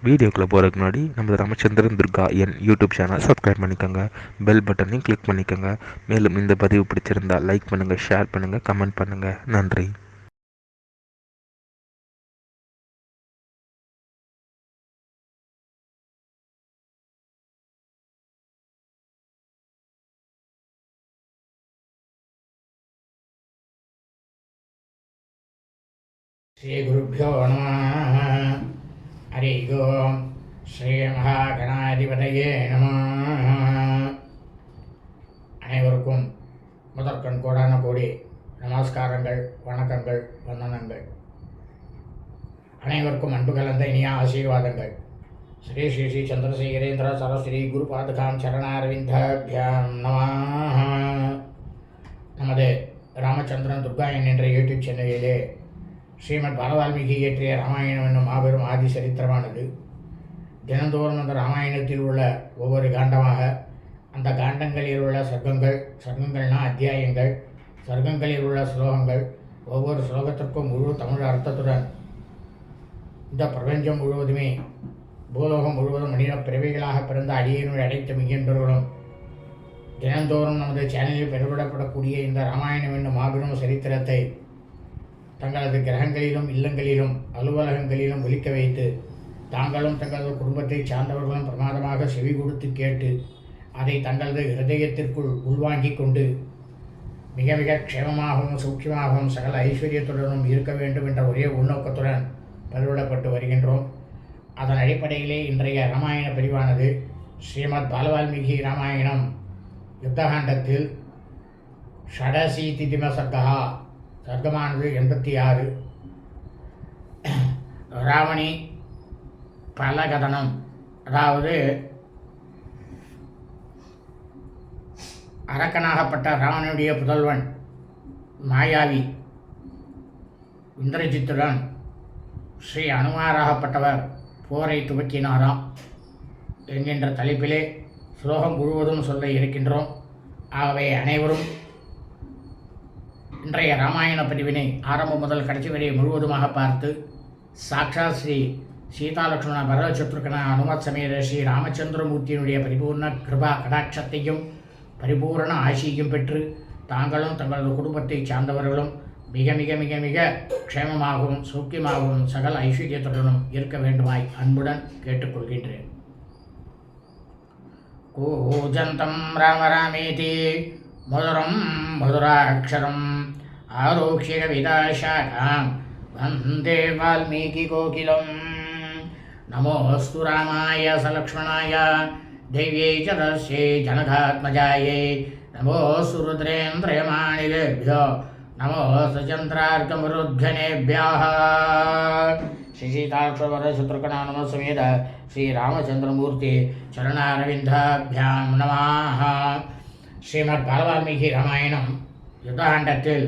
வீடியோக்குள்ளே போகிறதுக்கு முன்னாடி நம்ம ராமச்சந்திரன் துர்கா என் யூடியூப் சேனல் சப்ஸ்கிரைப் பண்ணிக்கோங்க, பெல் பட்டனையும் கிளிக் பண்ணிக்கோங்க. மேலும் இந்த பதிவு பிடிச்சிருந்தால் லைக் பண்ணுங்கள், ஷேர் பண்ணுங்கள், கமெண்ட் பண்ணுங்கள். நன்றி. ஸ்ரீகுருப்போ நமः. ஹரி ஓம். ஸ்ரீ மகாகணாதிபதியே நமः. அனைவருக்கும் முதற்கண் கோடான கோடி நமஸ்காரங்கள், வணக்கங்கள், வந்தனங்கள். அனைவருக்கும் அன்பு கலந்த இனிய ஆசீர்வாதங்கள். ஸ்ரீ ஸ்ரீ ஸ்ரீ சந்திரசேகரேந்திர சரஸ்வதி குருபாதுகாம் சரணாரவிந்தாபியாம் நமः. நமது ராமச்சந்திரன் துர்கா என்ற யூடியூப் சேனலிலே ஸ்ரீமத் பாலவால்மீகி இயற்றிய ராமாயணம் என்னும் மாபெரும் ஆதி சரித்திரமானது தினந்தோறும் அந்த ராமாயணத்தில் உள்ள ஒவ்வொரு காண்டமாக, அந்த காண்டங்களில் உள்ள சர்க்கங்கள்னா அத்தியாயங்கள், சர்க்கங்களில் உள்ள ஸ்லோகங்கள், ஒவ்வொரு ஸ்லோகத்திற்கும் முழு தமிழ் அர்த்தத்துடன் இந்த பிரபஞ்சம் முழுவதுமே, பூலோகம் முழுவதும் மனித பிறவிகளாக பிறந்த அடியினுள் அடைத்த மிகின்றவர்களும் தினந்தோறும் நமது சேனலில் பெறப்படக்கூடிய இந்த ராமாயணம் என்னும் மாபெரும் சரித்திரத்தை தங்களது கிரகங்களிலும், இல்லங்களிலும், அலுவலகங்களிலும் ஒலிக்க வைத்து தாங்களும் தங்களது குடும்பத்தை சார்ந்தவர்களும் பிரமாதமாக செவி கொடுத்து கேட்டு அதை தங்களது ஹிருதயத்திற்குள் உள்வாங்கிக் கொண்டு மிக மிக க்ஷேமமாகவும் சூட்சமாகவும் சகல ஐஸ்வர்யத்துடனும் இருக்க வேண்டும் என்ற ஒரே உள்நோக்கத்துடன் பருவிடப்பட்டு வருகின்றோம். அதன் அடிப்படையிலே இன்றைய ராமாயண பிரிவானது ஸ்ரீமத் பாலவால்மீகி ராமாயணம் யுத்தகாண்டத்தில் ஷடசீதிதிம சர்க்கா, சர்க்கமானது 86. ராவணி பலகதனம், அதாவது அரக்கனாகப்பட்ட ராவணனுடைய புதல்வன் மாயாவி இந்திரஜித்துடன் ஸ்ரீ அனுமாராகப்பட்டவர் போரை துவக்கினாராம் என்கின்ற தலைப்பிலே ஸ்லோகம் முழுவதும் சொல்ல இருக்கின்றோம். ஆகவே அனைவரும் இன்றைய ராமாயண பதிவினை ஆரம்பம் முதல் கடைசி வரை முழுவதுமாக பார்த்து சாக்ஷாத் ஸ்ரீ சீதாலக்ஷ்மண பரதசத்ருகன அனுமத் சமேத ஸ்ரீ ராமச்சந்திரமூர்த்தியினுடைய பரிபூர்ண கிருபா கடாட்சத்தையும் பரிபூரண ஆசியையும் பெற்று தாங்களும் தங்களது குடும்பத்தை சார்ந்தவர்களும் மிக மிக மிக மிக க்ஷேமமாகவும் சௌக்கியமாகவும் சகல ஐஸ்வர்யத்துடனும் இருக்க வேண்டுமாய் அன்புடன் கேட்டுக்கொள்கின்றேன். கூஜந்தம் ராம ராமேதி மதுரம் மதுராட்சரம் ஆரோக்ஷிய கவிதாசாகாம் வந்தே வால்மீகி கோகிலம். நமோஸ்து ராமாய சலக்ஷ்மணாய தைவ்யை ச தஸ்யை ஜனகாத்மஜாயை நமோஸ்து ருத்ரேந்திரயமாணிலேभ्यो நமோஸ்து சந்திரார்க்கமருத்கணேभ्यः. ஸ்ரீ சீதாலக்ஷ்மண நமசமேத ஸ்ரீ ராமச்சந்திரமூர்த்தி சரணாரவிந்தாபியாம் நமः. ஸ்ரீமத் பாலவால்மீகி ராமாயணம் யுத்தகாண்டத்தில்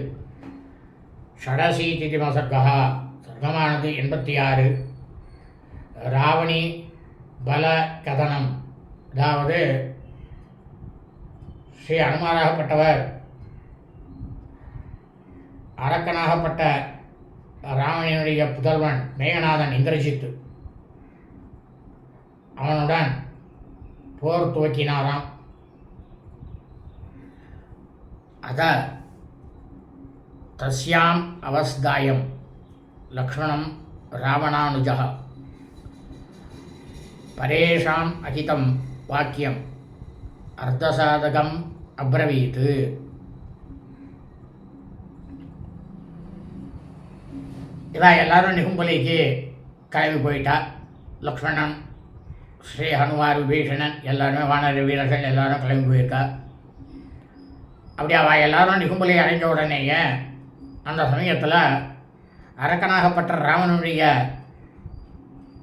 ஷடசீதிதிம சர்க்கா, சர்க்கமானது 86. ராவணி பல கதனம், அதாவது ஸ்ரீ அனுமாராகப்பட்டவர் அரக்கனாகப்பட்ட ராவணனுடைய புதல்வன் மேகநாதன் இந்திரஜித்து அவனுடன் போர் துவக்கினாராம். அத தஸ்யாம் அவஸ்தாயம் லக்ஷ்மணம் ராவணானுஜः பரேஷாம் அகிதம் வாக்கியம் அர்த்தசாதகம் அப்ரவீத். இவா எல்லாரும் நிகும்பலிக்கு கிளம்பி போயிட்டா. லக்ஷ்மணன், ஸ்ரீ ஹனுமார், விபீஷணன் எல்லாருமே வானர வீரர்கள் எல்லாரும் கிளம்பி போயிருக்கா. அப்படி அவள் எல்லாரும் நிகும்பலை அடைஞ்ச உடனேயே அந்த சமயத்தில் அரக்கனாகப்பட்ட ராவணனுடைய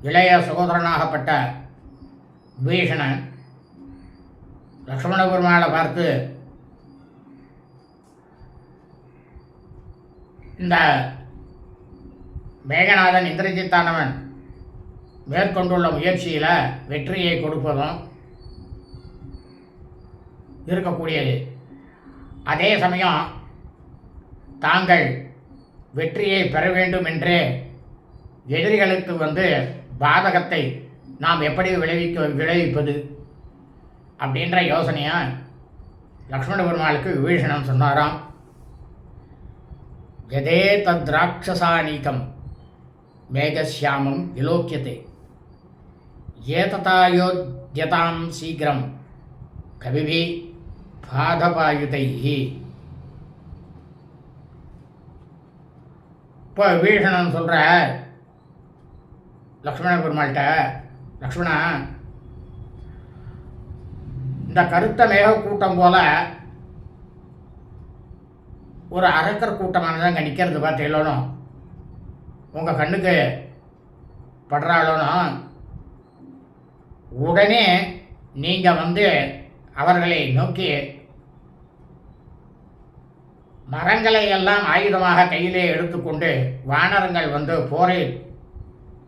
இளைய சகோதரனாகப்பட்ட விபீஷணன் லக்ஷ்மண பெருமாளை பார்த்து, இந்த மேகநாதன் இந்திரஜித்தானவன் மேற்கொண்டுள்ள முயற்சியில் வெற்றியை கொடுப்பதும் இருக்கக்கூடியது. அதே சமயம் தாங்கள் வெற்றியை பெற வேண்டும் என்று எதிரிகளுக்கு பாதகத்தை நாம் எப்படி விளைவிப்பது அப்படின்ற யோசனையா லக்ஷ்மண பெருமாளுக்கு விபீஷணன் சொன்னாராம். யதே தத்ராட்சசானீகம் மேகசியாமம் விலோக்கியதே ஏததாயோத்யதாம் சீக்கிரம் கவிபி பாதபாயுதைஹி. இப்போ விபீஷணன் சொல்கிற லக்ஷ்மண பெருமாள்கிட்ட, லக்ஷ்மணா, இந்த கருத்த மேக கூட்டம் போல ஒரு அரக்கர் கூட்டமானது அங்கே நிற்கிறது பார்த்தீங்களோனும், உங்கள் கண்ணுக்கு படுறாளோனும், உடனே நீங்கள் அவர்களை நோக்கி மரங்களை எல்லாம் ஆயுதமாக கையிலே எடுத்துக்கொண்டு வானரங்கள் போரை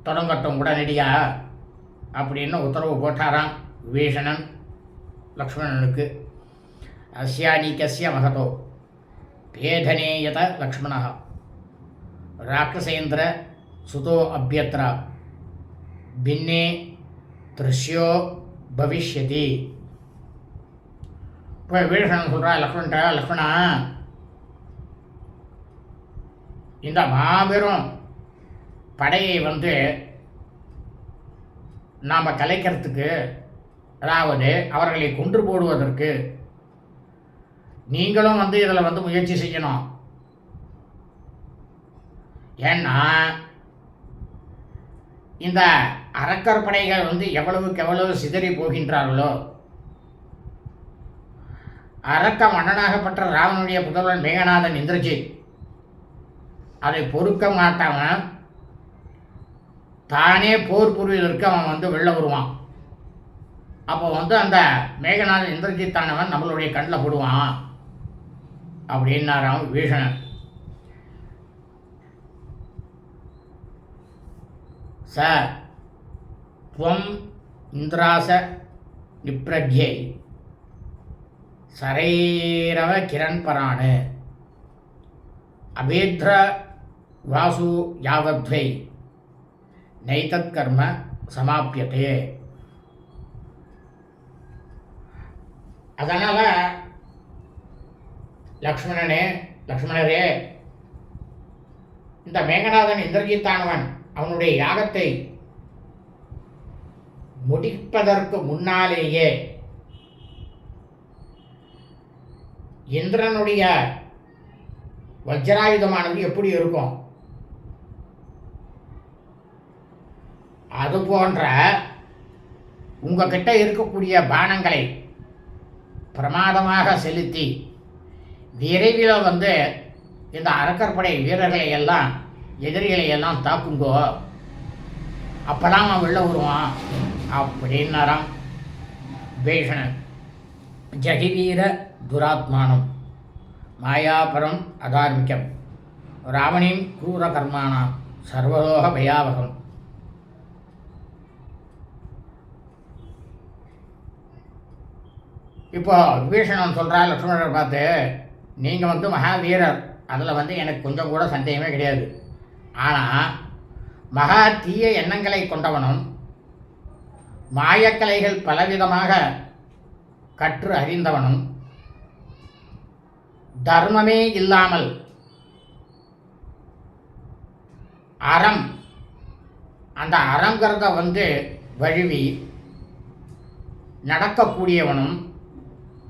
தொடங்கட்டும் உடனடியா அப்படின்னு உத்தரவு போட்டாராம் விபீஷணன் லக்ஷ்மணனுக்கு. அஸ்யானீகஸ்ய மகதோ பேதனேயத லக்ஷ்மணः ராட்சசேந்திர சுதோ அபியத்ரா பின்னே திருஷ்யோ பவிஷ்யதி. இப்போ விபீஷணன் சொல்கிறா லக்ஷ்மணன்ட்ட, லக்ஷ்மணா, இந்த மாபெரும் படையை நாம் கலைக்கிறதுக்கு, அதாவது அவர்களை கொன்று போடுவதற்கு நீங்களும் இதில் முயற்சி செய்யணும். ஏன்னா இந்த அரக்கர் படைகள் எவ்வளவுக்கு எவ்வளவு சிதறி போகின்றார்களோ, அரக்க மன்னனாகப்பட்ட ராவனுடைய புதல்வன் மேகநாதன் இந்திரஜித் அதை பொறுக்க மாட்டான். தானே போர் புரிவதற்கு அவன் வெளில வருவான். அப்போ அந்த மேகநாதன் இந்திரஜித்தானவன் நம்மளுடைய கண்ணில் போடுவான் அப்படின்னாராம் விபீஷணன். ச துவம் இந்திராச நிப்ரக்யை சரைரவ கிரண்பராணு அபேத்ர வாசு யாவத்வை நைதத் கர்ம சமாப்பியதே. அதனால் லக்ஷ்மணரே, இந்த மேகநாதன் இந்திரஜித்தானவன் அவனுடைய யாகத்தை முடிப்பதற்கு முன்னாலேயே இந்திரனுடைய வஜ்ராயுதமானது எப்படி இருக்கும், அதுபோன்ற உங்ககிட்ட இருக்கக்கூடிய பானங்களை பிரமாதமாக செலுத்தி விரைவில் இந்த அரக்கற்படை வீரர்களை எல்லாம், எதிரிகளை எல்லாம் தாக்குங்கோ, அப்போதான் அவன் வெளில வருவான் அப்படின்னாராம் விபீஷணன். ஜகிவீர துராத்மானம் மாயாபரம் அதார்மிகம் ராவணின் क्रूर கர்மானாம் சர்வலோக பயாவகம். இப்போ விபீஷணன் சொல்கிறா லக்ஷ்மணரை பார்த்து, நீங்கள் மகாவீரர், அதில் எனக்கு கொஞ்சம் கூட சந்தேகமே கிடையாது. ஆனால் மகா தீய எண்ணங்களை கொண்டவனும் மாயக்கலைகள் பலவிதமாக கற்று அறிந்தவனும் தர்மமே இல்லாமல் அறம், அந்த அறங்கிறத வழுவி நடக்கக்கூடியவனும்,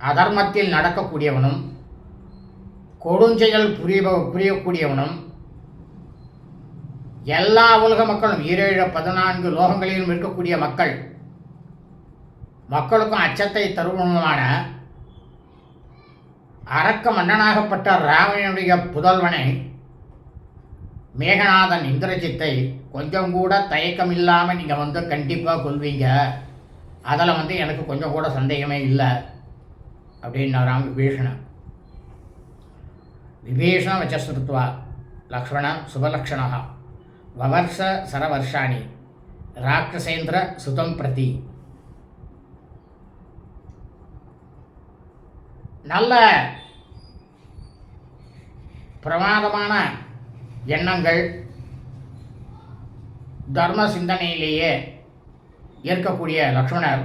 அதர்மத்தில் நடக்கக்கூடியவனும், கொடுஞ்செயல் புரியக்கூடியவனும், எல்லா உலக மக்களும் 14 லோகங்களிலும் இருக்கக்கூடிய மக்களுக்கும் அச்சத்தை தருவனுமான அரக்க மன்னனாகப்பட்ட ராவணனுடைய புதல்வனை மேகநாதன் இந்திரஜித்தை கொஞ்சம் கூட தயக்கமில்லாமல் நீங்கள் கண்டிப்பாக கொள்வீங்க, அதில் எனக்கு கொஞ்சம் கூட சந்தேகமே இல்லை அப்படின்னாராம் விபீஷணன். விபீஷண வச்சஸ்ருத்வா லக்ஷ்மண சுபலக்ஷணா வவர்ஷ சரவர்ஷாணி ராட்சசேந்திர சுதம் பிரதி. நல்ல பிரமாதமான எண்ணங்கள், தர்ம சிந்தனையிலேயே இருக்கக்கூடிய லக்ஷ்மணர்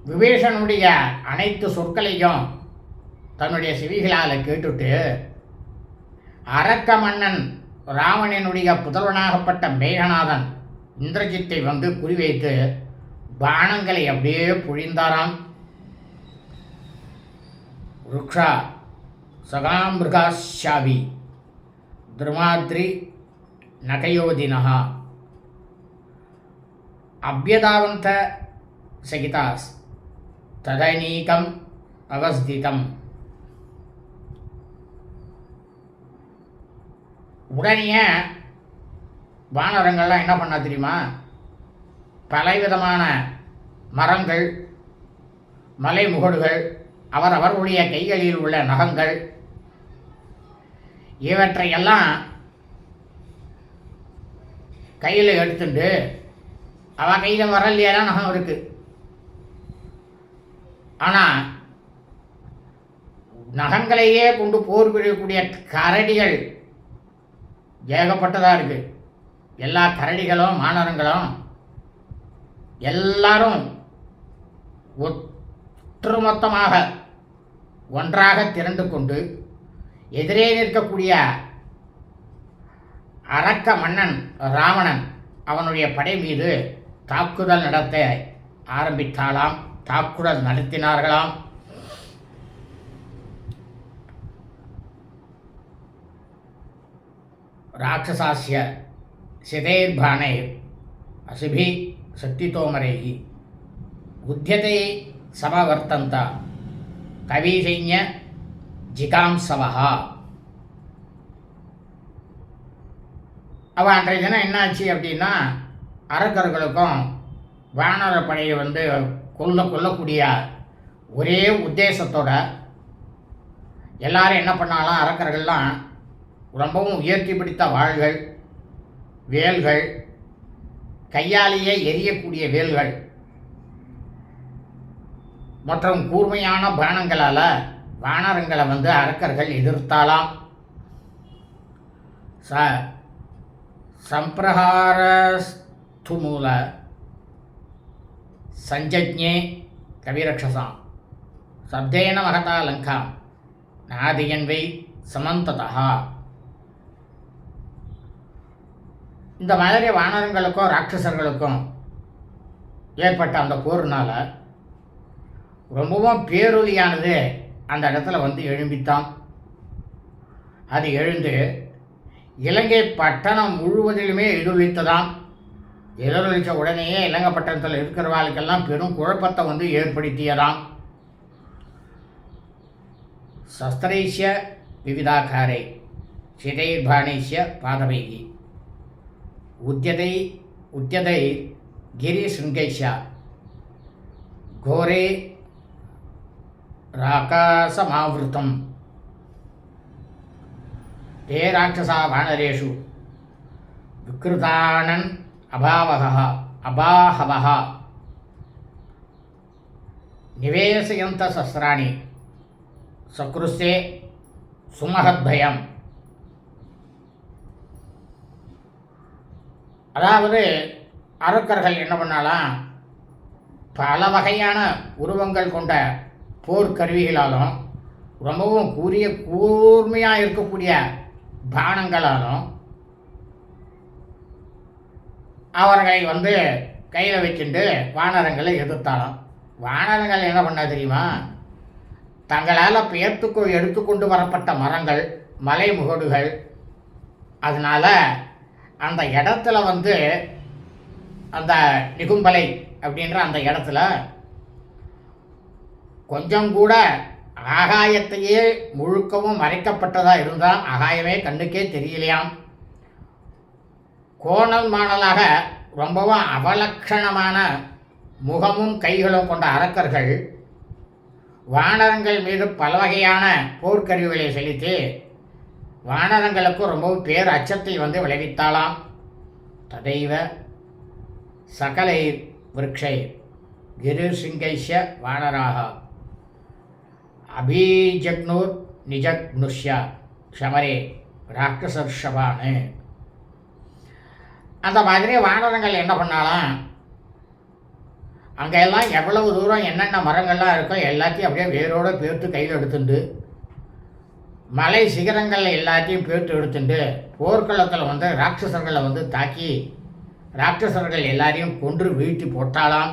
விபீஷனுடைய அனைத்து சொற்களையும் தன்னுடைய செவிகளால் கேட்டுட்டு அரக்க மன்னன் ராவணனுடைய புதல்வனாகப்பட்ட மேகநாதன் இந்திரஜித்தை வந்து குறிவைத்து பானங்களை அப்படியே பொழிந்தாராம். ருக்ஷா சகாமிருகாஷாவி திருமாத்ரி நகயோதினஹா அபியதாவந்த சகிதாஸ் ததனீகம் அவஸ்திதம். உடனே வானரங்கள்லாம் என்ன பண்ணா தெரியுமா? பலவிதமான மரங்கள், மலை முகடுகள், அவரவர்களுடைய கைகளில் உள்ள நகங்கள், இவற்றையெல்லாம் கையில் எடுத்துட்டு, அவள் கையில் வரலையெல்லாம் நகம் இருக்கு, ஆனால் நகங்களையே கொண்டு போர் புரியக்கூடிய கரடிகள் ஏகப்பட்டதாக இருக்குது. எல்லா கரடிகளும் மானரங்களும் எல்லாரும் ஒட்டுமொத்தமாக ஒன்றாக திரண்டு கொண்டு எதிரே நிற்கக்கூடிய அரக்க மன்னன் ராவணன் அவனுடைய படை மீது தாக்குதல் நடத்த ஆரம்பித்தாலாம். தாக்குதல் நடத்தினார்களாம். ராட்சசாஸ்ய சிதைர்பாணைர் அசிபி சக்திதோமரைஹி உத்தியதை சமவர்த்தந்த கவிசைன்ய ஜிகாம்சவஹா. அவள் அன்றைய தினம் என்னாச்சு அப்படின்னா, அரக்கர்களுக்கும் வானர படையை வந்து கொல்லக்கூடிய ஒரே உத்தேசத்தோட எல்லாரும் என்ன பண்ணாலும், அரக்கர்கள்லாம் ரொம்பவும் உயர்த்தி பிடித்த வாள்கள், வேல்கள், கையாலேயே எரியக்கூடிய வேல்கள் மற்றும் கூர்மையான பானங்களால் வானரங்களை வந்து அரக்கர்கள் எதிர்த்தாலாம். சம்பிரஹாரஸ்துமூல சஞ்சஜ்ஞே கவிரக்ஷசாம் சப்தேன மகதா லங்காம் நாதியன்வை சமந்ததா. இந்த மாதிரி வானரங்களுக்கும் ராட்சசர்களுக்கும் ஏற்பட்ட அந்த போர்னால் ரொம்பவும் பேரொலியானது அந்த இடத்துல வந்து எழும்பித்தான். அது எழுந்து இலங்கை பட்டணம் முழுவதிலுமே எதிரொலித்ததாம். எதிரொலித்த உடனேயே இலங்கை பட்டணத்தில் இருக்கிறவாளுக்கெல்லாம் பெரும் குழப்பத்தை வந்து ஏற்படுத்தியதாம். சஸ்திரைஷ்ய விவிதாகாரை சிதைர்பாணைஷ்ய பாதவைகி உத்தியதை கிரிசிருங்கைஷ்ய கோரே ராகாசமாவிருத்தம் தே ராட்சசா வானரேஷு விக்ருதானன் அபாஹவः நிவேசயந்த சஸ்திராணி சக்ருஸ்தே சுமஹத்பயம். அதாவது அரக்கர்கள் என்ன பண்ணாலாம், பல வகையான உருவங்கள் கொண்ட போர்க்கருவிகளாலும் ரொம்பவும் கூர்மையாக இருக்கக்கூடிய பானங்களாலும் அவர்களை வந்து கையில் வச்சுட்டு வானரங்களை எதிர்த்தாலும். வானரங்கள் என்ன பண்ண தெரியுமா, தங்களால் எடுத்துக்கொண்டு வரப்பட்ட மரங்கள், மலை முகடுகள், அதனால் அந்த இடத்துல வந்து அந்த நிகும்பலை அப்படின்ற அந்த இடத்துல கொஞ்சம் கூட ஆகாயத்தையே முழுக்கவும் மறைக்கப்பட்டதாக இருந்தால் ஆகாயமே கண்ணுக்கே தெரியலையாம். கோணல் மாணலாக ரொம்பவும் அவலட்சணமான முகமும் கைகளும் கொண்ட அரக்கர்கள் வானரங்கள் மீது பல வகையான போர்க்கருவிகளை செலுத்தி வானரங்களுக்கும் ரொம்பவும் பேர் அச்சத்தை வந்து விளைவித்தாலாம். ததைவ சகலை விருட்சை கிரிசிங்கைஷ்ய வானராக அபீஜக்னூர் நிஜக்னுஷ்ய க்ஷமரே ராட்சசர்ஷபானு. அந்த மாதிரி வானரங்கள் என்ன பண்ணாலும் அங்கெல்லாம் எவ்வளவு தூரம் என்னென்ன மரங்கள்லாம் இருக்கோ எல்லாத்தையும் அப்படியே வேரோடு பேர்த்து கையில் எடுத்துட்டு மலை சிகரங்கள் எல்லாத்தையும் பேர்த்து எடுத்துட்டு போர்க்களத்தில் வந்து ராட்சசர்களை வந்து தாக்கி ராட்சசர்கள் எல்லாரையும் கொன்று வீழ்த்தி போட்டாலாம்.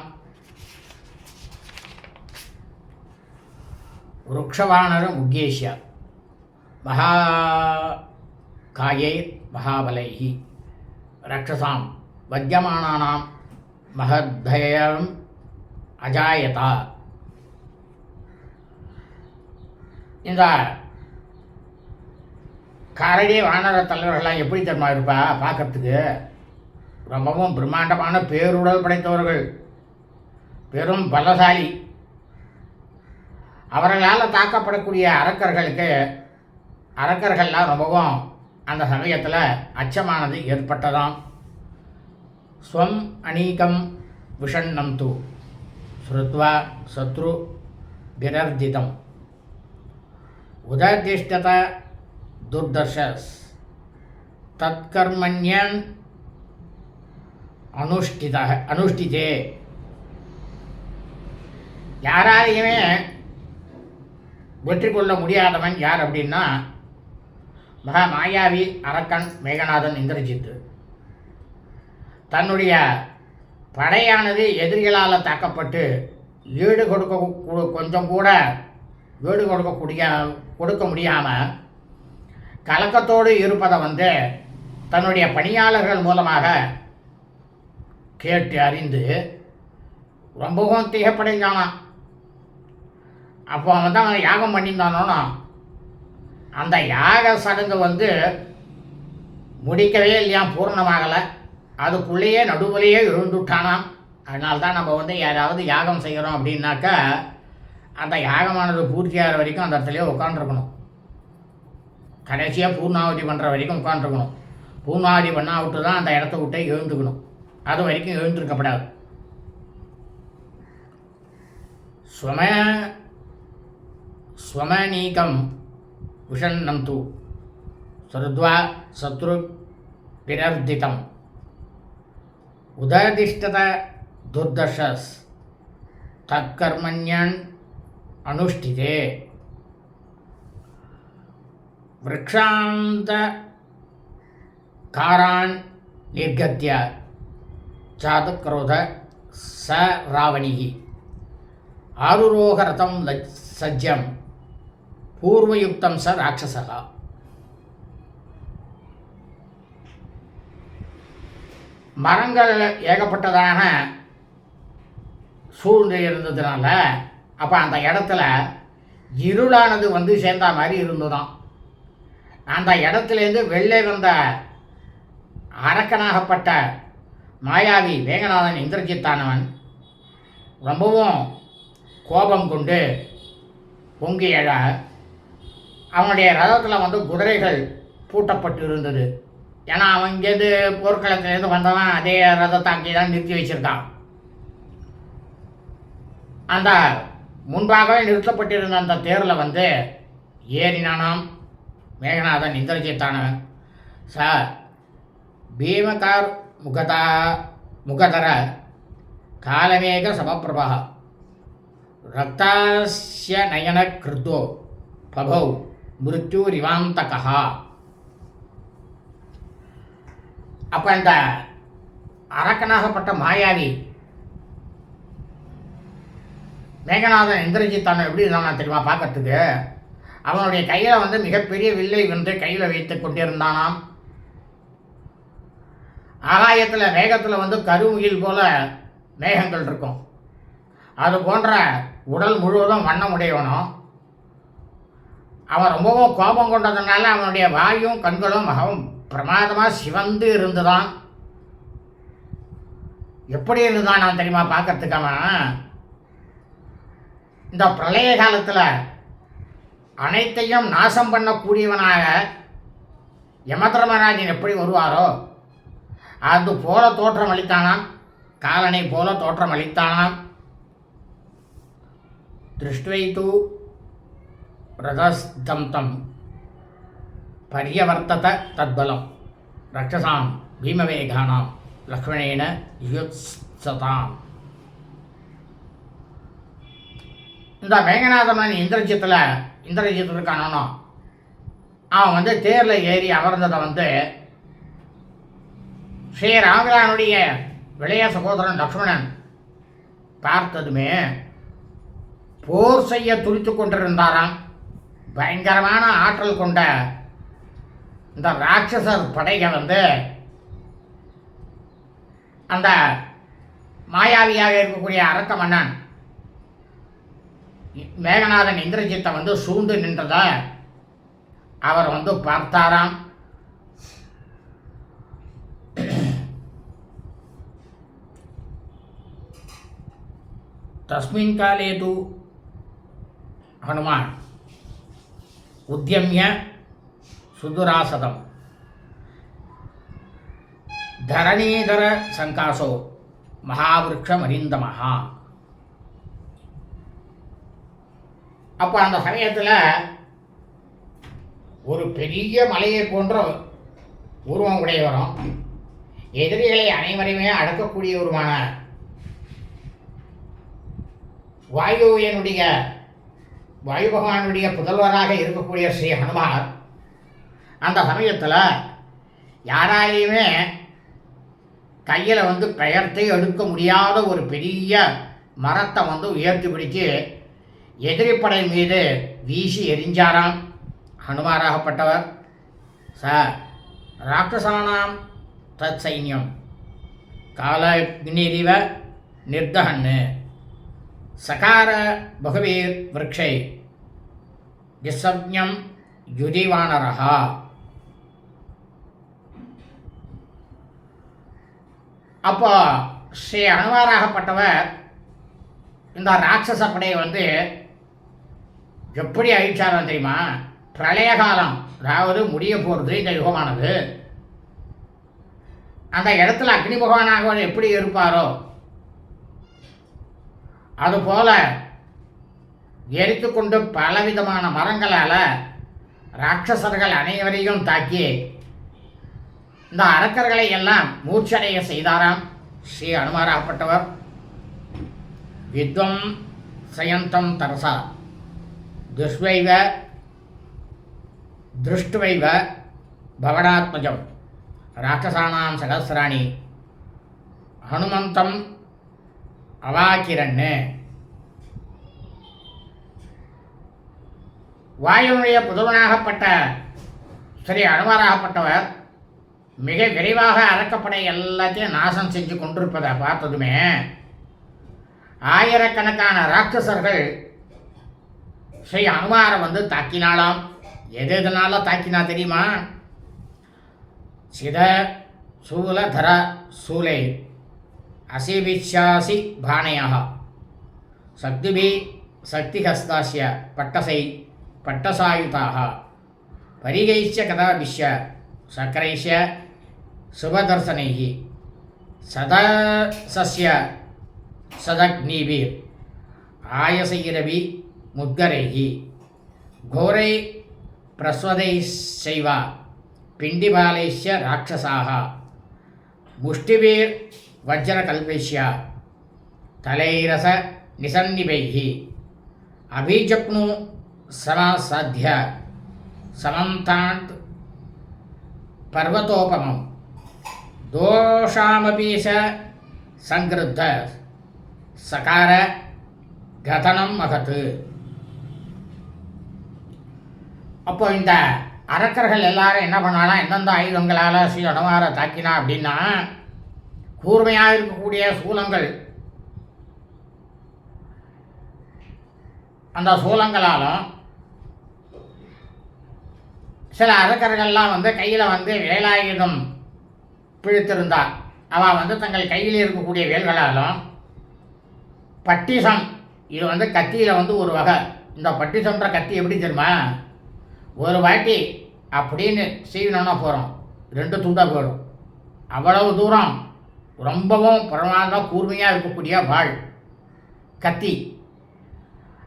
விருக்ஷவானரம் உக்கேஷ்ய மகா காயை மகாபலைஹி ரக்ஷசாம் வத்தியமானானாம் மகத்பயம் அஜாயதா. இந்த கரடி வானர தலைவர்கள்லாம் எப்படி தெரியுமா இருப்பா பார்க்கறதுக்கு? ரொம்பவும் பிரம்மாண்டமான பேருடல் படைத்தவர்கள், பெரும் பலசாலி. அவர்களால் தாக்கப்படக்கூடிய அரக்கர்கள்லாம் ரொம்பவும் அந்த சமயத்தில் அச்சமானது ஏற்பட்டதாம். ஸ்வம் அநீகம் விஷண்ணம் தூ ஸ்ருத்வா சத்ரு விரர்ஜிதம் உததிஷ்டத துர்தர்ஷஸ் தத்கர்மண்யன் அனுஷ்டிதே. யாராலையுமே வெற்றி கொள்ள முடியாதவன் யார் அப்படின்னா மகா மாயாவி அரக்கன் மேகநாதன் இந்திரஜித்து. தன்னுடைய படையானது எதிரிகளால் தாக்கப்பட்டு கொஞ்சம் கூட ஈடு கொடுக்க முடியாமல் கலக்கத்தோடு இருப்பதை வந்து தன்னுடைய பணியாளர்கள் மூலமாக கேட்டு அறிந்து ரொம்பவும் திகப்படைஞ்சானான். அப்போ வந்து அவன் யாகம் பண்ணியிருந்தானோன்னா அந்த யாக சடங்கு வந்து முடிக்கவே இல்லையா, பூர்ணமாகலை. அதுக்குள்ளேயே நடுவுலையே இருந்துட்டானாம். அதனால்தான் நம்ம வந்து யாராவது யாகம் செய்கிறோம் அப்படின்னாக்கா அந்த யாகமானது பூர்த்தியாகிற வரைக்கும் அந்த இடத்துலையே உட்காந்துருக்கணும். கடைசியாக பூர்ணாவதி பண்ணுற வரைக்கும் உட்காந்துருக்கணும். பூர்ணாவதி பண்ணா விட்டு தான் அந்த இடத்த விட்டே எழுந்துக்கணும். அது வரைக்கும் எழுந்திருக்கப்படாது. ஸ்வமநீகம் விஷண்ணம் தூ ஸ்ருத்வா சத்ரு விரர்திதம் உததிஷ்டத துர்தர்ஷஸ் தற்கர்மண்யன் அனுஷ்டிதே. விரக்ஷாந்த காரான் நிர்கத்ய சாதுக்ரோத ச ராவணிஹி ஆருரோகரதம் சஜ்ஜம் பூர்வயுக்தம் ச ராட்சசகா. மரங்கள் ஏகப்பட்டதான சூழ்ந்து இருந்ததுனால அப்போ அந்த இடத்துல இருளானது வந்து சேர்ந்த மாதிரி இருந்ததாம். அந்த இடத்துலேருந்து வெளியே வந்த அரக்கனாகப்பட்ட மாயாவி மேகநாதன் இந்திரஜித்தானவன் ரொம்பவும் கோபம் கொண்டு பொங்கி எழ அவனுடைய ரதத்தில் வந்து குதிரைகள் பூட்டப்பட்டு இருந்தது. ஏன்னா அவன் இங்கேருந்து போர்க்களத்திலேருந்து வந்தவன் அதே ரதத்தை அங்கே தான் நிறுத்தி வச்சுருக்கான். அந்த முன்பாகவே நிறுத்தப்பட்டிருந்த அந்த தேரில் வந்து ஏறினானாம் மேகநாதன் இந்திரஜித்தானவன். பீமகார் முகதர காலமேக சமப்பிரபா ரக்தாஸ்ய நயன கிருத்தோ பபௌ மிருத்யூரிவாந்தகா. அப்போ இந்த அரக்கனாகப்பட்ட மாயாவி மேகநாதன் இந்திரஜித்தான எப்படி இருந்தான் தெரியுமா பார்க்கறதுக்கு? அவனுடைய கையில் வந்து மிகப்பெரிய வில்லை வந்து கையில் வைத்து கொண்டிருந்தானாம். ஆகாயத்தில் மேகத்தில் வந்து கருமுகில் போல மேகங்கள் இருக்கும். அது போன்ற உடல் முழுவதும் வண்ணமுடையவனும். அவன் ரொம்பவும் கோபம் கொண்டதுனால அவனுடைய வாயும் கண்களும் மிகவும் பிரமாதமாக சிவந்து இருந்துதான். எப்படி இருந்தான் நான் தெரியுமா பார்க்கறதுக்கு? அவன் இந்த பிரளய காலத்தில் அனைத்தையும் நாசம் பண்ணக்கூடியவனாக யமதர்மராஜன் எப்படி வருவாரோ அது போல தோற்றம் அளித்தானாம். காலனை போல தோற்றம் அளித்தானாம். திருஷ்டுவைத்து ரதஸ்தம் தம் பரியவர்த்தத தத்பலம் ரக்ஷசாம் பீமவேகானாம் லக்ஷ்மணேன யுத்ஸதாம். இந்த மேகநாதன் இந்திரஜித்தில் இருக்கானோ அவன் தேரில் ஏறி அமர்ந்ததை ஸ்ரீராமரானுடைய இளைய சகோதரன் லக்ஷ்மணன் பார்த்ததுமே போர் செய்ய துடித்து கொண்டிருந்தாராம். பயங்கரமான ஆற்றல் கொண்ட இந்த ராட்சசர் படைகள் அந்த மாயாவியாக இருக்கக்கூடிய அரக்க மன்னன் மேகநாதன் இந்திரஜித்தை சூழ்ந்து நின்றதை அவர் பார்த்தாராம். தஸ்மின் காலே தூ ஹனுமான் உத்யம்ய சுதுராசதம் தரணீதர சங்காசோ மகாவிருக்ஷமரிந்தமஹா. அப்போ அந்த சமயத்தில் ஒரு பெரிய மலையை போன்ற உருவம் உடையவரும் எதிரிகளை அனைவரையுமே அடக்கக்கூடியவருமான வாயு பகவானுடைய புதல்வராக இருக்கக்கூடிய ஸ்ரீ ஹனுமார் அந்த சமயத்தில் யாராலையுமே கையில் பெயர்த்தை எடுக்க முடியாத ஒரு பெரிய மரத்தை உயர்த்தி பிடிச்சு எதிரிப்படை மீது வீசி எரிஞ்சாராம். ஹனுமாராகப்பட்டவர் ராட்சசானாம் தத் சைன்யம் காலக்னிரிவ நிர்தஹன்னு சகார பகவீர் விரக்ஷை நிசப்ஞம் யுதிவானரஹா. அப்போ ஸ்ரீ ஹனுமாராகப்பட்டவர் இந்த ராட்சச படையை எப்படி அழிச்சாரோ தெரியுமா? பிரளய காலம், அதாவது முடிய போகிறது இந்த யுகமானது. அந்த இடத்துல அக்னி பகவானாக எப்படி இருப்பாரோ அதுபோல எரித்து கொண்டு பலவிதமான மரங்களால் ராட்சசர்கள் அனைவரையும் தாக்கி இந்த அரக்கர்களை எல்லாம் மூர்ச்சடைய செய்தாராம் ஸ்ரீ ஹனுமாராகப்பட்டவர். வித்வம் சயந்தம் தரசா துஷ்வைவ திருஷ்டுவைவ பவனாத்மஜம் ராட்சசானாம் சகசிராணி ஹனுமந்தம் அவாக்கிரன்னு. வாயுனுடைய புதல்வனாகப்பட்ட ஸ்ரீ ஹனுமாராகப்பட்டவர் மிக விரைவாக அரக்கப்படை எல்லாத்தையும் நாசம் செஞ்சு கொண்டிருப்பதை பார்த்ததுமே ஆயிரக்கணக்கான ராட்சசர்கள் ஸ்ரீ ஹனுமாரை தாக்கினாலாம். எதனால தாக்கினா தெரியுமா? சித சூல தர சூலை அசிபிச்சாசி பாணையாக சக்திபி சக்திஹஸ்தாஸ்ய பட்டசை பட்டசாயுதாக பரிகைஷ்ய கதாபிஷ்ய சக்கரைஷ்ய சுபதர்சனைः சதசஸ்ய சதக்னிபிர் ஆயசைரவி முத்கரைः கோரை பிரஸ்வதைச்சைவ பிண்டிபாலைஷ்ய ராட்சசாः முஷ்டிபிர் வஜ்ரகல்பைஷ்ய தலைரச நிசன்னிபைः அபிஜக்னு சமாசாத்ய சமந்தாத் பர்வதோபமம் தோஷாமபி சங்கிருத்த சகார கதனம் மகத்து. அப்போ இந்த அரக்கர்கள் எல்லாரும் என்ன பண்ணாலும் எந்தெந்த ஆயுதங்களால் ஸ்ரீ ஹனுமாரை தாக்கினா அப்படின்னா கூர்மையாக இருக்கக்கூடிய சூலங்கள், அந்த சூலங்களாலும் சில அரக்கர்கள்லாம் கையில் வேலாயுதம் பிடித்திருந்தார். அவள் தங்கள் கையில் இருக்கக்கூடிய வேல்களாலும் பட்டிசம், இது கத்தியில் ஒரு வகை. இந்த பட்டிசம்ன்ற கத்தி எப்படி தெரியுமா? ஒரு வாட்டி அப்படின்னு சீவினோன்னா போகிறோம், 2 துண்டாக போயிடும். அவ்வளவு தூரம் ரொம்பவும் பிரமாதமாக கூர்மையாக இருக்கக்கூடிய வாள் கத்தி.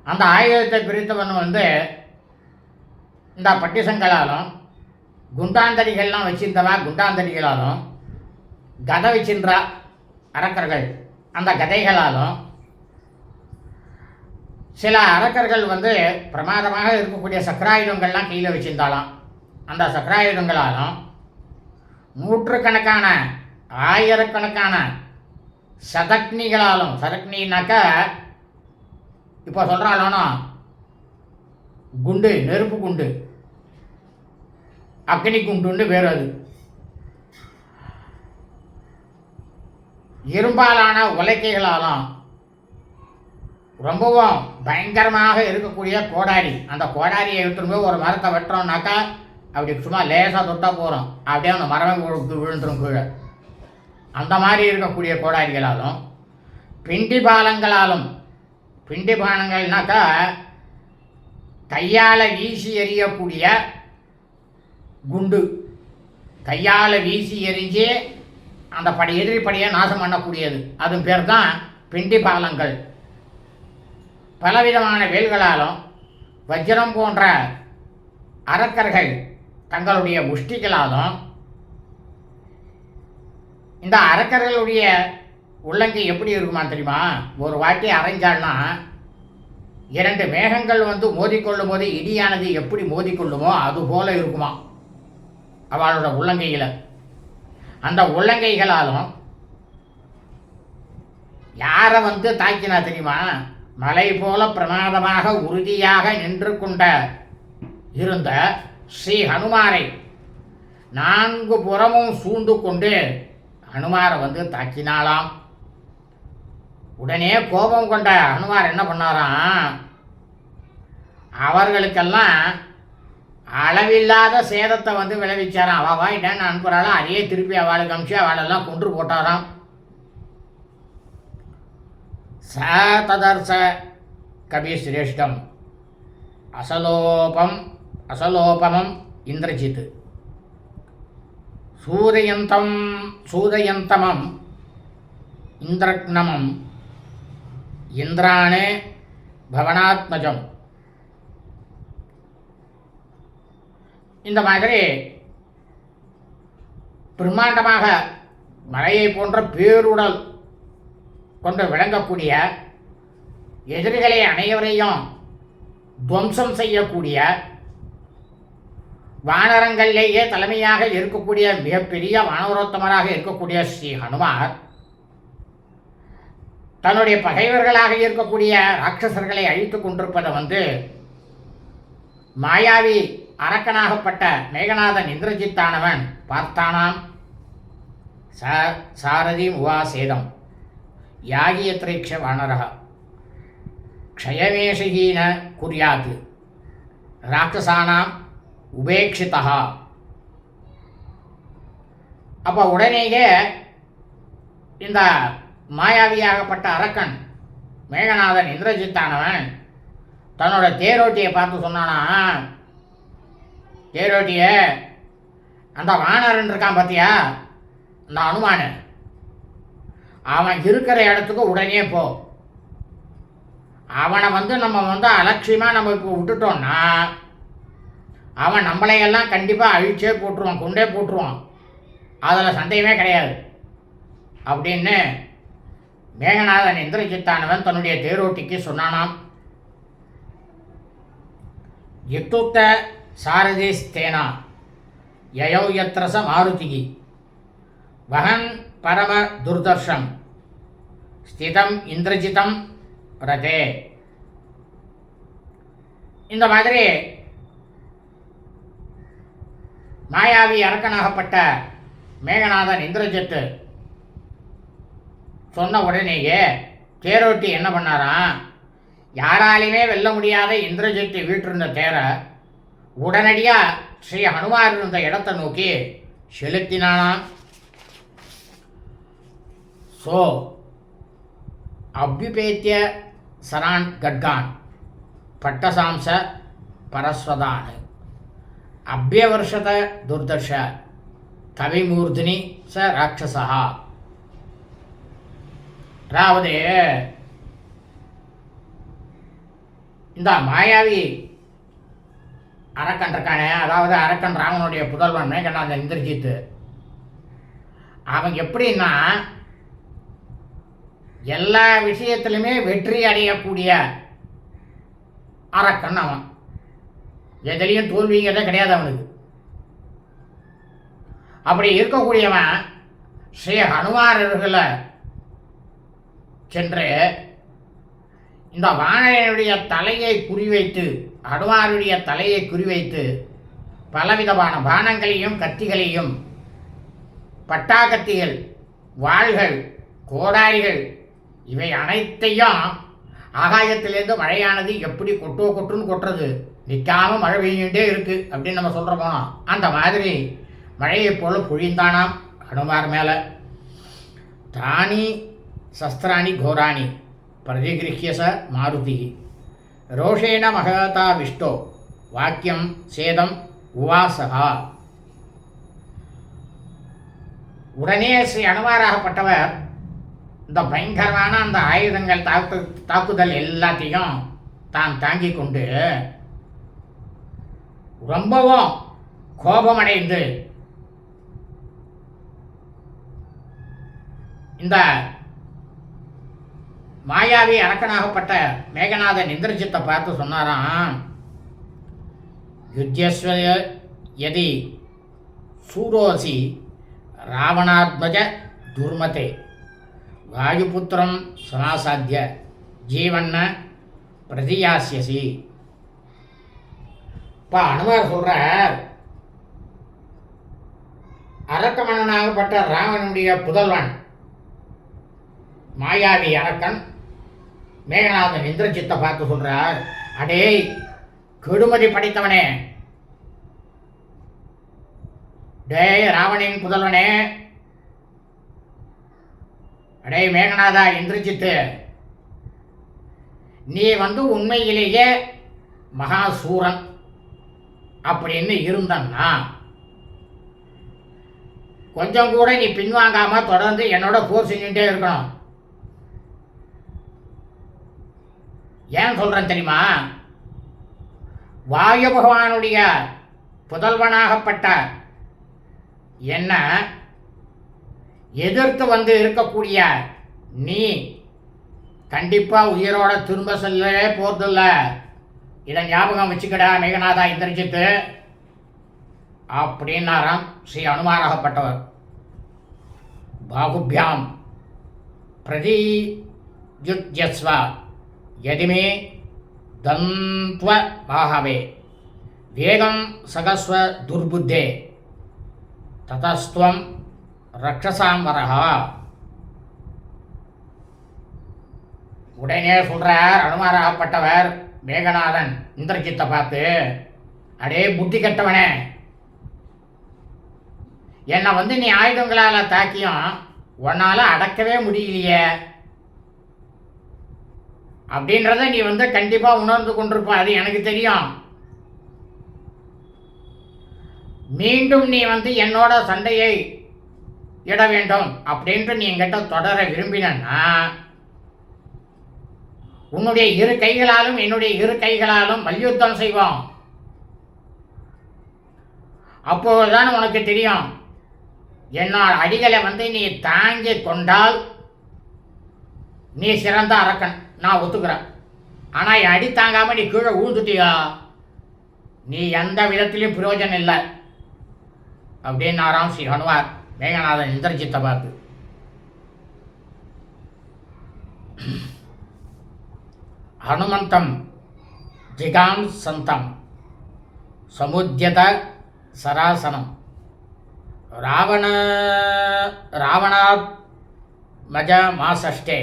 அந்த ஆயுதத்தை பிரித்தவன் இந்த பட்டிசங்களாலும் குண்டாந்தடிகள்லாம் வச்சிருந்தவா குண்டாந்தடிகளாலும் கதை வச்சின்ற அரக்கர்கள், அந்த கதைகளாலும் சில அரக்கர்கள் பிரமாதமாக இருக்கக்கூடிய சக்கராயுதங்கள்லாம் கையில் வச்சிருந்தாலும் அந்த சக்கராயுதங்களாலும் நூற்றுக்கணக்கான ஆயிரக்கணக்கான சதக்னிகளாலும், சதக்னின்னாக்கா இப்போ சொல்கிறாலும் குண்டு, நெருப்பு குண்டு, அக்னி குண்டுன்னு வேறு, அது இரும்பாலான உலக்கைகளாலும் ரொம்பவும் பயங்கரமாக இருக்கக்கூடிய கோடாரி, அந்த கோடாரியை எடுத்துட்டு போய் ஒரு மரத்தை வெட்டுறோம்னாக்கா அப்படி சும்மா லேசாக தொட்டால் போகிறோம், அப்படியே அந்த மரமே விழுந்துடும் கீழே. அந்த மாதிரி இருக்கக்கூடிய கோடாரிகளாலும் பிண்டிபாலங்களாலும், பிண்டிபாலங்கள்னாக்கா கையால் வீசி எறியக்கூடிய குண்டு, கையால் வீசி எறிஞ்சு அந்த எதிரி படையை நாசம் பண்ணக்கூடியது, அது பேர் தான் பிண்டிபாலங்கள். பலவிதமான வேல்களாலும் வஜ்ரம் போன்ற அரக்கர்கள் தங்களுடைய முஷ்டிகளாலும், இந்த அரக்கர்களுடைய உள்ளங்கை எப்படி இருக்குமா தெரியுமா? ஒரு வாட்டி அரைஞ்சால்னா 2 மேகங்கள் மோதிக்கொள்ளும் போது இடியானது எப்படி மோதிக்கொள்ளுமோ அது போல இருக்குமா அவளோட உள்ளங்கையில். அந்த உள்ளங்கைகளாலும் யாரை தாக்கினா தெரியுமா? மலை போல பிரமாதமாக உறுதியாக நின்று கொண்ட இருந்த ஸ்ரீ ஹனுமாரை 4 புறமும் சூழ்ந்து கொண்டு ஹனுமாரை தாக்கினாலாம். உடனே கோபம் கொண்ட ஹனுமார் என்ன பண்ணாராம்? அவர்களுக்கெல்லாம் அளவில்லாத சேதத்தை விளைவிச்சாராம். அவள் வாங்கிட்டேன்னு அனுப்புகிறாலும் அதையே திருப்பி அவளுக்கு அமிச்சு அவளெல்லாம் கொன்று போட்டாராம். ச ததர்ச கபிசிரேஷ்டம் அசலோபமம் இந்திரஜித் சூதயந்தமம் இந்திரக்னமம் இந்திராணே பவனாத்மஜம். இந்த மாதிரி பிரம்மாண்டமாக மலையை போன்ற பேருடல் கொண்டு விளங்கக்கூடிய, எதிரிகளை அனைவரையும் துவம்சம் செய்யக்கூடிய, வானரங்களிலேயே தலைமையாக இருக்கக்கூடிய மிகப்பெரிய வானரோத்தமராக இருக்கக்கூடிய ஸ்ரீ ஹனுமார் தன்னுடைய பகைவர்களாக இருக்கக்கூடிய ராட்சசர்களை அழித்து கொண்டிருப்பதை மாயாவி அரக்கனாகப்பட்ட மேகநாதன் இந்திரஜித்தானவன் பார்த்தானாம். சாரதி உவாசேதம் யாகியத்ரேக்ஷ வானரக க்ஷயமேஷகீன குறியாத் ராட்சசானாம் உபேட்சிதா. அப்போ உடனேயே இந்த மாயாவியாகப்பட்ட அரக்கன் மேகநாதன் இந்திரஜித்தானவன் தன்னோட தேரோட்டியை பார்த்து சொன்னானா, தேரோட்டிய அந்த வானரன் இருக்கான் பார்த்தியா, அந்த அனுமான், அவன் இருக்கிற இடத்துக்கு உடனே போ. அவனை நம்ம அலட்சியமாக நம்ம இப்போ விட்டுட்டோம்னா அவன் நம்மளையெல்லாம் கண்டிப்பாக அழிச்சே போட்டுருவான், கொண்டே போட்டுருவான், அதில் சந்தேகமே கிடையாது அப்படின்னு மேகநாதன் இந்திரஜித்தானவன் தன்னுடைய தேரோட்டிக்கு சொன்னானாம். யுக்த சாரதிஸ்தேனா யயௌ யத்ரச மாருதிகி வகன் பரம துர்தர்ஷம் ஸ்திதம் இந்திரஜிதம் ரதே. இந்த மாதிரி மாயாவி அரக்கனாகப்பட்ட மேகநாதன் இந்திரஜித்து சொன்ன உடனேயே தேரோட்டி என்ன பண்ணாராம், யாராலையுமே வெல்ல முடியாத இந்திரஜித்து வீட்டிருந்த தேரை உடனடியாக ஸ்ரீ ஹனுமார் இருந்த இடத்தை நோக்கி செலுத்தினானாம். ஸோ அபியுபேத்திய சரான் கட்கான் பட்டசாம்ச பரஸ்வதான் அபியவர்ஷத துர்தர்ஷ கவிமூர்தினி ச ராட்சசா. அதாவது இந்த மாயாவி அரக்கன் இருக்கானே, அதாவது அரக்கன் ராமனுடைய புதல்வன் மேகநாதன் இந்திரஜித்து, அவன் எப்படின்னா எல்லா விஷயத்திலுமே வெற்றி அடையக்கூடிய அரக்கன் அவன். எதுலேயும் தோல்விங்கிறத கிடையாது அவனுக்கு. அப்படி இருக்கக்கூடியவன் ஸ்ரீ ஹனுமாரர்களை சென்று இந்த வானரனுடைய தலையை குறிவைத்து, ஹனுமாருடைய தலையை குறிவைத்து பலவிதமான பானங்களையும் கத்திகளையும், பட்டாக்கத்திகள், வாள்கள், கோடாரிகள் இவை அனைத்தையும் ஆகாயத்திலேருந்து மழையானது எப்படி கொட்டுன்னு கொட்டுறது, நிற்காமல் மழை பெய்ஞ்சுட்டே இருக்குது அப்படின்னு நம்ம சொல்கிற போனோம். அந்த மாதிரி மழையை போல் பொழிந்தானாம் ஹனுமார் மேலே. தானி சஸ்திராணி கோராணி பிரதிகிருஹ்ய ச மாருதி ரோஷேன மகதா விஷ்டோ வாக்கியம் சேதம் உவாசகா. உடனே ஸ்ரீ ஹனுமாராகப்பட்டவர் இந்த பயங்கரமான அந்த ஆயுதங்கள் தாக்குதல் எல்லாத்தையும் தான் தாங்கி கொண்டு ரொம்பவும் கோபமடைந்து இந்த மாயாவி அரக்கனாகப்பட்ட மேகநாதன் இந்திரஜித்தை பார்த்து சொன்னாராம், யுத்தியஸ்வ யதி சூரோசி ராவணாத்மஜ துர்மதே வாயுபுத்திரம் சமாசாத்திய ஜீவன்ன பிரதியாசியசி. இப்போ அனுமார் சொல்கிறார், அரக்கமன்னனாகப்பட்ட ராவனுடைய புதல்வன் மாயாவி அரக்கன் மேகநாதன் இந்திரஜித்தை பார்த்து சொல்கிறார், அடே கெடுமதி படைத்தவனே, டே ராவணின் புதல்வனே, அடே மேகநாதா இந்திரஜித்து, நீ உண்மையிலேயே மகாசூரன் அப்படின்னு இருந்தன்னா கொஞ்சம் கூட நீ பின்வாங்காம தொடர்ந்து என்னோட போர் செஞ்சுட்டே இருக்கணும். ஏன் சொல்றேன் தெரியுமா? வாயு பகவானுடைய புதல்வனாகப்பட்ட என்ன எதிர்த்து இருக்கக்கூடிய நீ கண்டிப்பா உயிரோட திரும்ப செல்லவே போறதில்ல. இதை ஞாபகம் வச்சுக்கடா மேகநாதா இந்திரஜித்து அப்படின்னாராம் ஸ்ரீ அனுமாராகப்பட்டவர். பாகுபியாம் பிரதியுஜ்யஸ்வ யதிமே தந்த்வ பாகவே வேகம் சகஸ்வ துர்புத்தே ததஸ்துவம் ரக்ஷசாம்பரஹா. உடனே சொல்றார் அனுமாராகப்பட்டவர் மேகநாதன் இந்திரஜித்தை பார்த்து, அடே புத்தி கட்டவனே, என்னை நீ ஆயுதங்களால் தாக்கியும் உன்னால் அடக்கவே முடியலையே அப்படின்றத நீ கண்டிப்பாக உணர்ந்து கொண்டிருப்ப, அது எனக்கு தெரியும். மீண்டும் நீ என்னோட சண்டையை இட வேண்டும் அப்படின்ட்டு நீ என்கிட்ட தொடர விரும்பினா உன்னுடைய இரு கைகளாலும் என்னுடைய இரு கைகளாலும் மல்யுத்தம் செய்வோம். அப்போதுதான் உனக்கு தெரியும், என்னோட அடிகளை நீ தாங்கி கொண்டால் நீ சிறந்த அரக்கன், நான் ஒத்துக்கிறேன். ஆனால் என் அடி தாங்காமல் நீ கீழே ஊழ்ந்துட்டியா, நீ எந்த விதத்திலையும் பிரயோஜனம் இல்லை அப்படின்னாராம் ஸ்ரீ ஹனுமார் மேகநாதன் இந்திரஜித்தை பார்த்து. ஹனுமந்தம் ஜிகாம் சந்தம் சமுத்யத சராசனம் ராவணாத் மஜ மாசஷ்டே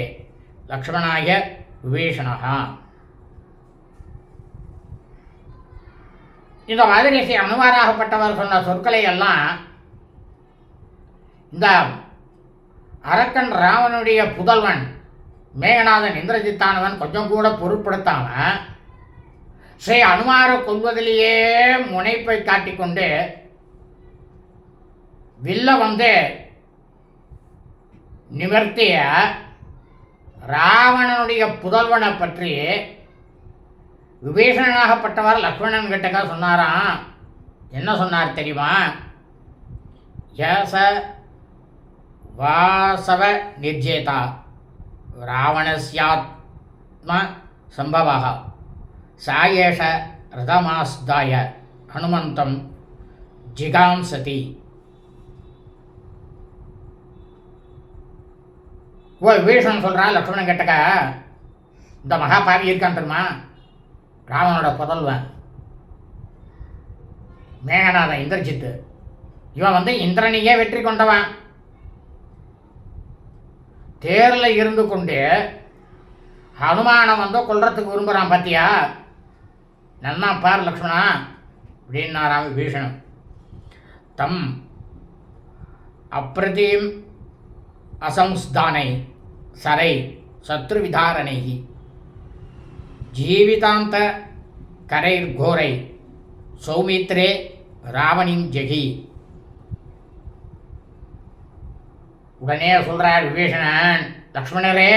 லக்ஷ்மணாய விபீஷணா. இந்த மாதிரி ஸ்ரீ அனுமாராகப்பட்டவர் சொன்ன சொற்களை எல்லாம் இந்த அரக்கன் ராவனுடைய புதல்வன் மேகநாதன் இந்திரஜித்தானவன் கொஞ்சம் கூட பொருட்படுத்தாம ஸ்ரீ அனுமாரை கொல்வதிலேயே முனைப்பை காட்டிக்கொண்டு வில்ல நிவர்த்திய ராவணனுடைய புதல்வனை பற்றி விபீஷணனாகப்பட்டவர் லக்ஷ்மணன் கிட்டக்க சொன்னாராம். என்ன சொன்னார் தெரியுமா? யச வாசவ நிர்ஜேதா ராவணஸ்யாத்ம சம்பவः சாயேஷ ரதமாஸ்தாய ஹனுமந்தம் ஜிகாம்சதி. விபீஷணன் சொல்கிறான் லக்ஷ்மணன் கிட்டக்க, இந்த மகாபாவி இருக்கான் தெரியுமா, ராவனோட புதல்வன் மேகநாதன் இந்திரஜித்து, இவன் இந்திரனையே வெற்றி கொண்டவன். தேரில் இருந்து கொண்டு ஹனுமானை கொல்றதுக்கு விரும்புகிறான் பார்த்தியா, நன்னா பார் லக்ஷ்மணா அப்படின்னாராம் விபீஷணன். தம் அப்ரதீம் அசம்ஸ்தானை சரை சத்ருவிதாரணை ஜீவிதாந்த கரைர்கோரை சௌமித்ரே ராவணிம் ஜெகி. உடனே சொல்றார் விபீஷணன், லக்ஷ்மணரே,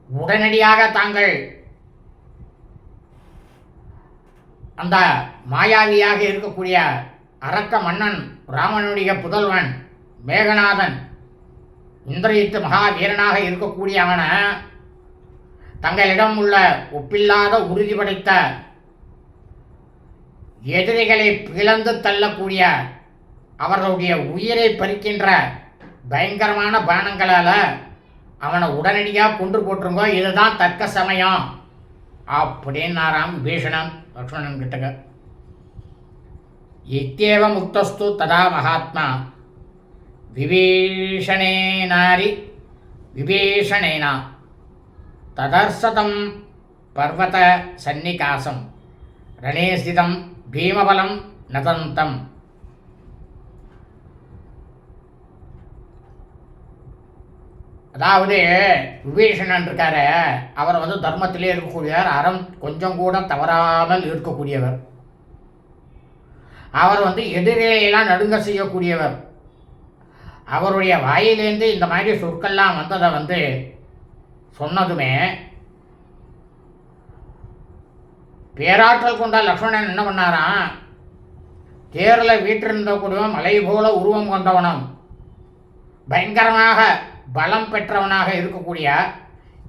உடனடியாக தாங்கள் அந்த மாயாவியாக இருக்கக்கூடிய அரக்க மன்னன் ராவனுடைய புதல்வன் மேகநாதன் இந்திரஜித்து மகாவீரனாக இருக்கக்கூடிய அவனை தங்களிடம் உள்ள ஒப்பில்லாத உறுதி படைத்த எதிரிகளை பிளந்து தள்ளக்கூடிய அவர்களுடைய உயிரை பறிக்கின்ற பயங்கரமான பானங்களால் அவனை உடனடியாக கொன்று போட்டுருங்கோ, இதுதான் தக்க சமயம் அப்படின்னாராம் விபீஷணன் லக்ஷ்மணன் கிட்டக்க. இத்தேவ முக்தஸ்து ததா மகாத்மா விபீஷணேனா ததர்சதம் பர்வத சன்னிகாசம் ரணேஸ்திதம் பீமபலம் நதந்தம். அதாவது விபீஷணன் இருக்காரு, அவர் தர்மத்திலே இருக்கக்கூடியவர், அறம் கொஞ்சம் கூட தவறாமல் இருக்கக்கூடியவர், அவர் எதிரிலையெல்லாம் நடுங்க செய்யக்கூடியவர். அவருடைய வாயிலேருந்து இந்த மாதிரி சொற்கள்லாம் வந்ததை சொன்னதுமே பேராற்றல் கொண்ட லக்ஷ்மணன் என்ன பண்ணாராம், தேரில் வீற்றிருந்த கூடியவன் மலை போல உருவம் கொண்டவனும் பயங்கரமாக பலம் பெற்றவனாக இருக்கக்கூடிய,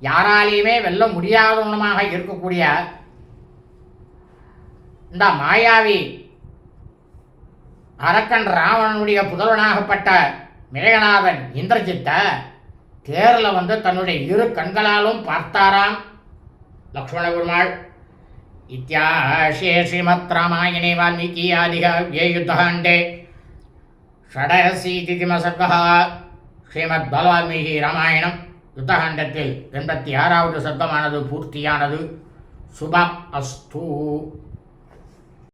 யாராலையுமே வெல்ல முடியாதவனுமாக இருக்கக்கூடிய இந்த மாயாவி அரக்கன் ராவணனுடைய புதல்வனாகப்பட்ட மேகநாதன் இந்திரஜித்தை தேரில் தன்னுடைய இரு கண்களாலும் பார்த்தாராம் லக்ஷ்மண பெருமாள். இத்தியாசே ஸ்ரீமத் ராமாயணே வால்மீகி ஆதிகாவ்யே யுத்தகாண்டே ஷடரசீதிதிம சர்கः ஸ்ரீமத் பாலவால்மீகி ராமாயணம் யுத்தகாண்டத்தில் 86வது சர்க்கமானது பூர்த்தியானது. சுபம் அஸ்து.